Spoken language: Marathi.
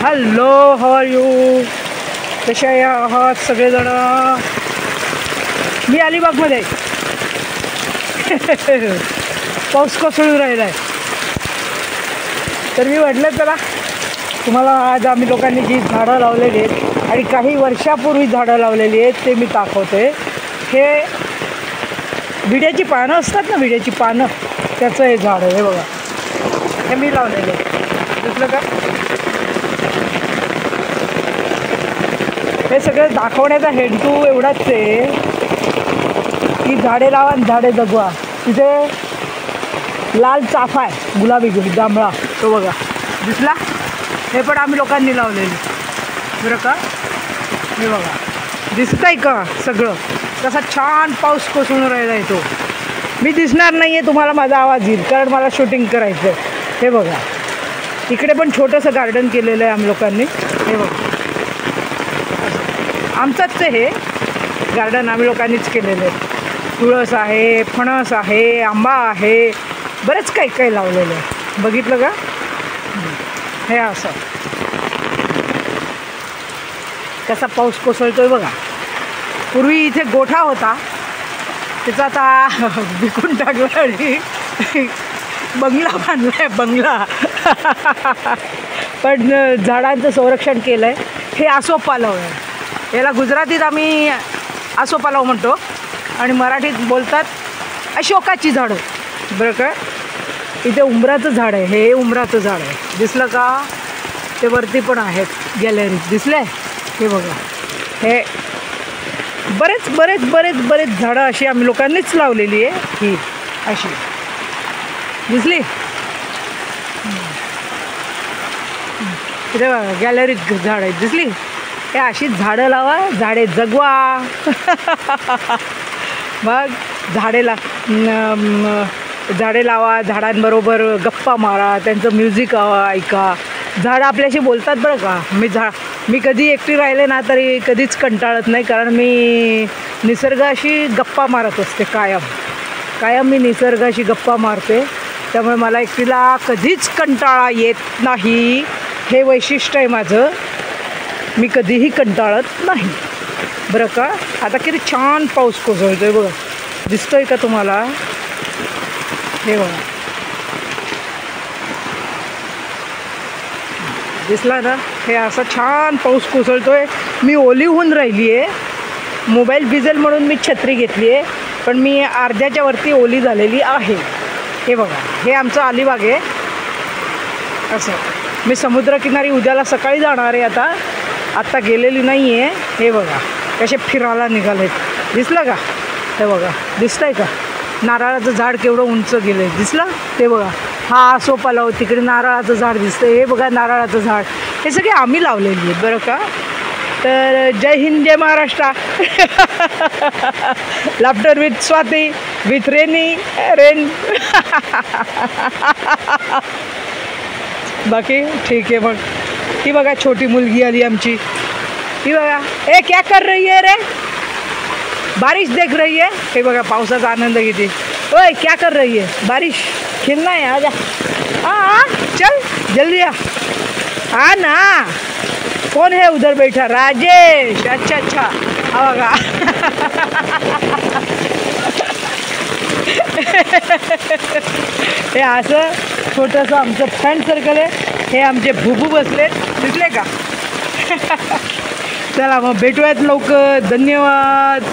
Hello, how are you? कशा आहात सगळेजण? मी अलिबागमध्ये पाऊस कोसळून राहिला आहे, तर मी म्हटलं चला तुम्हाला आज आम्ही लोकांनी जी झाडं लावलेली आहेत आणि काही वर्षापूर्वी झाडं लावलेली आहेत ते मी दाखवते. हे विड्याची पानं असतात ना, विड्याची पानं, त्याचं हे झाड आहे. हे बघा, हे मी लावलेलं आहे. दिसलं का? हे सगळं दाखवण्याचा हेतू एवढाच आहे की झाडे लावा आणि झाडे जगवा. तिथे लाल चाफा आहे, गुलाबी जांभळा, तो बघा दिसला. हे पण आम्ही लोकांनी लावलेली बरं का. हे बघा, दिसत आहे का सगळं? कसा छान पाऊस कोसळून राहिला आहे. तो मी दिसणार नाही आहे तुम्हाला, माझा आवाज येईल कारण मला शूटिंग करायचं आहे. हे बघा, इकडे पण छोटंसं गार्डन केलेलं आहे आम्ही लोकांनी. हे बघा, आमचंच हे गार्डन आम्ही लोकांनीच केलेलं आहे. तुळस आहे, फणस आहे, आंबा आहे, बरंच काही काही लावलेलं आहे. बघितलं का? हे असं कसा पाऊस कोसळतोय बघा. पूर्वी इथे गोठा होता, त्याचा आता विकून टाकला आणि बंगला बांधला आहे, बंगला. पण झाडांचं संरक्षण केलं आहे. हे आसोपालव आहे. याला गुजरातीत आम्ही आसोपालव म्हणतो आणि मराठीत बोलतात अशोकाची झाडं बरं का. इथे उंबराचं झाड आहे, हे उंबराचं झाड आहे. दिसलं का? ते वरती पण आहेत गॅलरीत, दिसले? हे बघा, हे बरेच बरेच बरेच बरेच झाडं अशी आम्ही लोकांनीच लावलेली आहे. ही अशी दिसली? इथे बघा, गॅलरीत झाड आहेत, दिसली? हे अशीच झाडं लावा, झाडे जगवा. मग झाडे लावा, झाडांबरोबर गप्पा मारा, त्यांचं म्युझिक ऐका. झाडं आपल्याशी बोलतात बरं का. मी कधी एकटी राहिले ना तरी कधीच कंटाळत नाही, कारण मी निसर्गाशी गप्पा मारत असते. कायम मी निसर्गाशी गप्पा मारते, त्यामुळे मला एकटीला कधीच कंटाळा येत नाही. हे वैशिष्ट्य आहे माझं, मी कधीही कंटाळत नाही बरं का. आता किती छान पाऊस कोसळतोय बघा, दिसतोय का तुम्हाला? हे बघा, दिसला ना? हे असा छान पाऊस कोसळतोय. मी ओली होऊन राहिली आहे. मोबाईल भिजेल म्हणून मी छत्री घेतली आहे, पण मी अर्ध्याच्या वरती ओली झालेली आहे. हे बघा, हे आमचं अलिबाग आहे. असं मी समुद्रकिनारी उद्याला सकाळी जाणार आहे. आत्ता गेलेली नाही आहे. हे बघा कसे फिरायला निघालेत, दिसलं का? हे बघा, दिसतंय का? नारळाचं झाड केवढं उंच गेलं आहे, दिसलं? ते बघा, हा आसोपालव, तिकडे नारळाचं झाड दिसतं. हे बघा, नारळाचं झाड. हे सगळे आम्ही लावलेली आहे बरं का. तर जय हिंद, जय Maharashtra. Laughter with Swati, with rain. बाकी ठीक आहे. मग ही बघा, छोटी मुलगी आली आमची. ही बघा, ए क्या कर रही है रे? बारिश देख रही है. हे बघा, पावसाचा आनंद घेते. ओए क्या कर रही है? बारिश खेलना है, आजा. हाँ चल जल्दी आ ना. कौन है उधर बैठा? राजेश. अच्छा. हा बघा. हे असं छोटंसं आमचं फ्रेंड सर्कल आहे. हे आमचे भुबू बसले, दिसले का? चला मग भेटूयात लवकर. धन्यवाद.